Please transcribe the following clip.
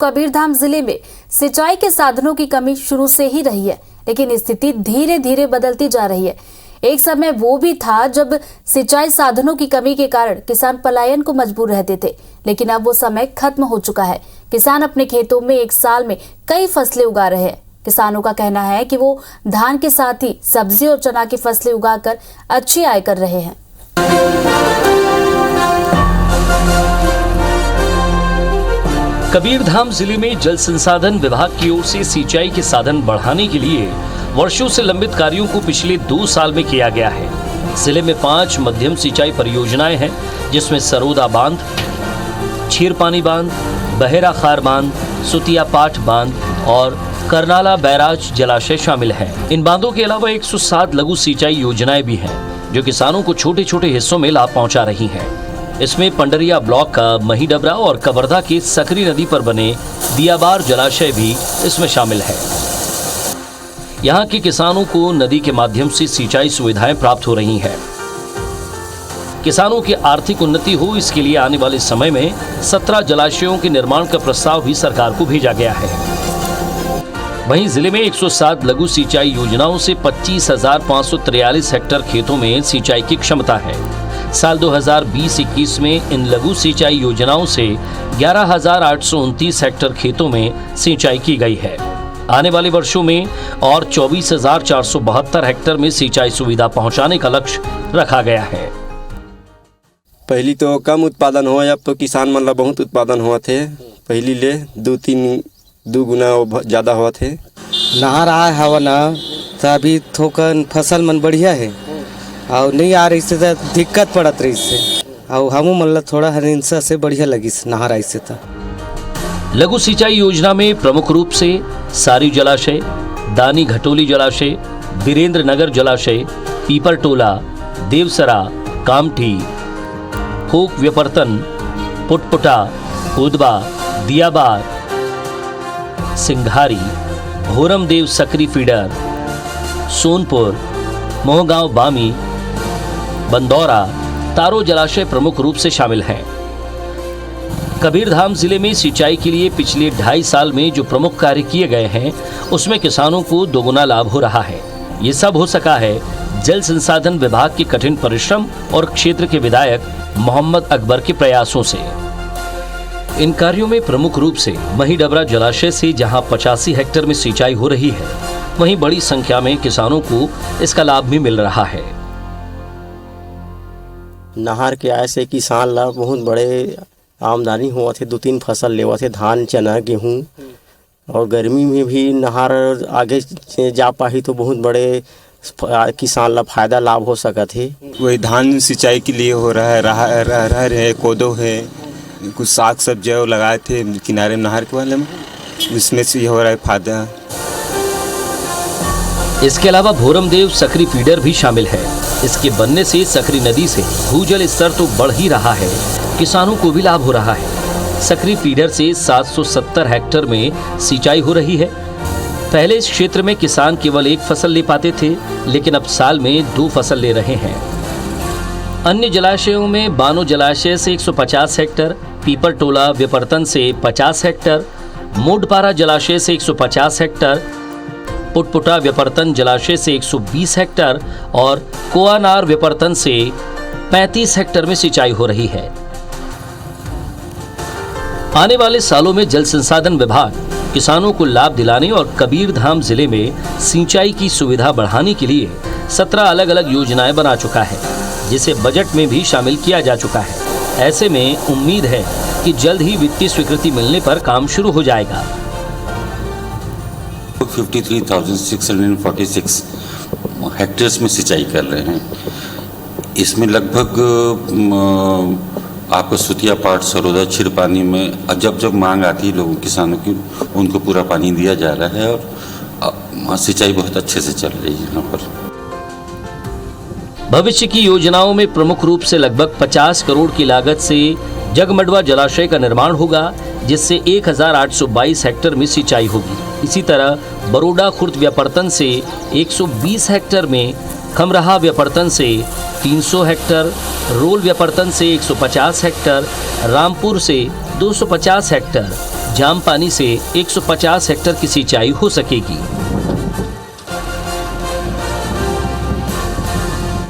कबीरधाम जिले में सिंचाई के साधनों की कमी शुरू से ही रही है, लेकिन स्थिति धीरे धीरे बदलती जा रही है। एक समय वो भी था जब सिंचाई साधनों की कमी के कारण किसान पलायन को मजबूर रहते थे, लेकिन अब वो समय खत्म हो चुका है। किसान अपने खेतों में एक साल में कई फसलें उगा रहे हैं। किसानों का कहना है कि वो धान के साथ ही सब्जी और चना की फसलें उगाकर अच्छी आय कर रहे हैं। कबीरधाम जिले में जल संसाधन विभाग की ओर से सिंचाई के साधन बढ़ाने के लिए वर्षों से लंबित कार्यों को पिछले 2 साल में किया गया है। जिले में 5 मध्यम सिंचाई परियोजनाएं हैं, जिसमें सरोदा बांध, छीरपानी बांध, बहेरा खार बांध, सुतिया पाठ बांध और करनाला बैराज जलाशय शामिल हैं। इन बांधों के अलावा 107 लघु सिंचाई योजनाएं भी हैं, जो किसानों को छोटे छोटे हिस्सों में लाभ पहुंचा रही हैं। इसमें पंडरिया ब्लॉक का महीडबरा और कवर्धा के सकरी नदी पर बने दियाबार जलाशय भी इसमें शामिल है। यहाँ के किसानों को नदी के माध्यम से सिंचाई सुविधाएं प्राप्त हो रही हैं। किसानों की आर्थिक उन्नति हो, इसके लिए आने वाले समय में 17 जलाशयों के निर्माण का प्रस्ताव भी सरकार को भेजा गया है। वहीं जिले में 107 लघु सिंचाई योजनाओं से 25,543 हेक्टेयर खेतों में सिंचाई की क्षमता है। साल 2020-21 में इन लघु सिंचाई योजनाओं से 11,829 हेक्टेयर खेतों में सिंचाई की गई है। आने वाले वर्षों में और 24,472 हेक्टेयर में सिंचाई सुविधा पहुंचाने का लक्ष्य रखा गया है। पहली तो कम उत्पादन हुआ, अब तो किसान मतलब बहुत उत्पादन हुआ थे। पहली ले 2 गुना ज़्यादा हुआ थे। नहर आया हवा ना तो अभी थोकन फसल मन बढ़िया है और नहीं आ रही से तो दिक्कत पड़त रही से और हम मतलब थोड़ा हरिंसा से बढ़िया लगी नहर आई से। लघु सिंचाई योजना में प्रमुख रूप से सारी जलाशय, दानी घटोली जलाशय, वीरेंद्र नगर जलाशय, पीपर टोला, देवसरा, कामठी, होक व्यपर्तन, पुटपुटा, उदबा, दियाबार, सिंघारी, भोरमदेव सकरी फीडर, सोनपुर, मोहगांव बामी, बंदौरा, तारो जलाशय प्रमुख रूप से शामिल हैं। कबीरधाम जिले में सिंचाई के लिए पिछले 2.5 साल में जो प्रमुख कार्य किए गए हैं, उसमें किसानों को 2 गुना लाभ हो रहा है। ये सब हो सका है जल संसाधन विभाग के कठिन परिश्रम और क्षेत्र के विधायक मोहम्मद अकबर के प्रयासों से। इन कार्यों में प्रमुख रूप से महीडबरा जलाशय से जहां 85 हेक्टेयर में सिंचाई हो रही है, वहीं बड़ी संख्या में किसानों को इसका लाभ भी मिल रहा है। नहर के आय से किसान ला बहुत बड़े आमदनी हुआ थे। 2-3 फसल लेवा थे, धान, चना, गेहूँ। और गर्मी में भी नहर आगे जा पाही तो बहुत बड़े किसान ला फायदा लाभ हो सका थे। वही धान सिंचाई के लिए हो रहा है, अरहर है, कोदो है, कुछ साग सब्जी लगाए थे किनारे नहर के वाले में, उसमें से हो रहा है फायदा। इसके अलावा भोरमदेव सकरी फीडर भी शामिल है। इसके बनने से सकरी नदी से भूजल स्तर तो बढ़ ही रहा है, किसानों को भी लाभ हो रहा है। सकरी फीडर से 770 हेक्टेयर में सिंचाई हो रही है। पहले इस क्षेत्र में किसान केवल 1 फसल ले पाते थे, लेकिन अब साल में 2 फसल ले रहे हैं। अन्य जलाशयों में बानो जलाशय से 150 हेक्टेयर, पीपर टोला व्यपर्तन से 50 हेक्टेयर, मोडपारा जलाशय से 150 हेक्टेयर, पुटपुटा व्यपर्तन जलाशय से 120 हेक्टेयर और कोआनार व्यपर्तन से 35 हेक्टेयर में सिंचाई हो रही है। आने वाले सालों में जल संसाधन विभाग किसानों को लाभ दिलाने और कबीरधाम जिले में सिंचाई की सुविधा बढ़ाने के लिए 17 अलग अलग योजनाएं बना चुका है, जिसे बजट में भी शामिल किया जा चुका है। ऐसे में उम्मीद है कि जल्द ही वित्तीय स्वीकृति मिलने पर काम शुरू हो जाएगा। 53,646 हेक्टेयर्स में सिंचाई कर रहे हैं। इसमें लगभग आपको सुतिया पाठ, सरोदा, छिरपानी में जब मांग आती है लोगों किसानों की, उनको पूरा पानी दिया जा रहा है और सिंचाई बहुत अच्छे से चल रही है यहाँ पर। भविष्य की योजनाओं में प्रमुख रूप से लगभग 50 करोड़ की लागत से जगमडवा जलाशय का निर्माण होगा, जिससे 1,822 हेक्टेयर में सिंचाई होगी। इसी तरह बरोडा खुर्द व्यपर्तन से 120 हेक्टेयर में, खमरहा व्यपर्तन से 300 हेक्टेयर, रोल व्यपर्तन से 150 हेक्टेयर, रामपुर से 250 हेक्टेयर, जाम पानी से 150 हेक्टेयर की सिंचाई हो सकेगी।